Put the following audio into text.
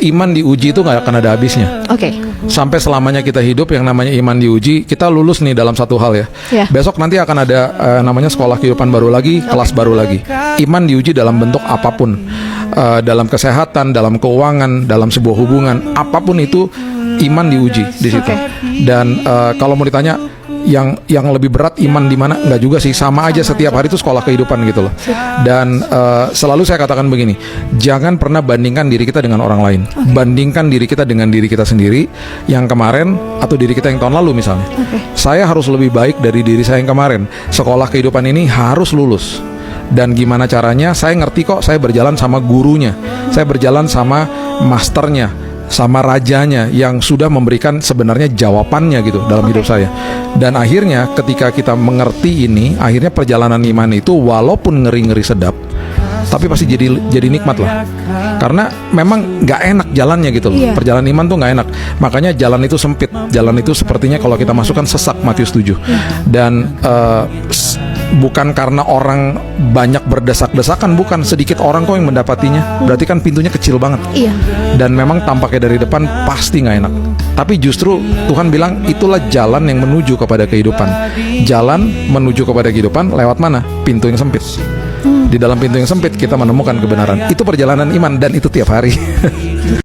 iman diuji itu nggak akan ada habisnya. Oke. Sampai selamanya kita hidup, yang namanya iman diuji, kita lulus nih dalam satu hal ya. Ya. Besok nanti akan ada namanya sekolah kehidupan baru lagi, kelas baru lagi. Iman diuji dalam bentuk apapun, dalam kesehatan, dalam keuangan, dalam sebuah hubungan, apapun itu iman diuji di situ. Dan kalau mau ditanya yang lebih berat iman di mana, nggak juga sih, sama aja, setiap hari itu sekolah kehidupan gitu loh. Dan selalu saya katakan begini, jangan pernah bandingkan diri kita dengan orang lain. Bandingkan diri kita dengan diri kita sendiri yang kemarin atau diri kita yang tahun lalu misalnya. Saya harus lebih baik dari diri saya yang kemarin. Sekolah kehidupan ini harus lulus. Dan gimana caranya? Saya ngerti kok, saya berjalan sama gurunya, saya berjalan sama masternya, sama rajanya yang sudah memberikan sebenarnya jawabannya gitu dalam hidup saya. Dan akhirnya ketika kita mengerti ini, akhirnya perjalanan iman itu walaupun ngeri-ngeri sedap, tapi pasti jadi nikmat lah. Karena memang nggak enak jalannya gitu loh. Perjalanan iman tuh nggak enak. Makanya jalan itu sempit. Jalan itu sepertinya kalau kita masukkan sesak, Matius 7. Dan bukan karena orang banyak berdesak-desakan, bukan, sedikit orang kok yang mendapatinya. Berarti kan pintunya kecil banget. Dan memang tampaknya dari depan pasti nggak enak. Tapi justru Tuhan bilang itulah jalan yang menuju kepada kehidupan. Jalan menuju kepada kehidupan lewat mana? Pintu yang sempit. Di dalam pintu yang sempit kita menemukan kebenaran. Itu perjalanan iman dan itu tiap hari.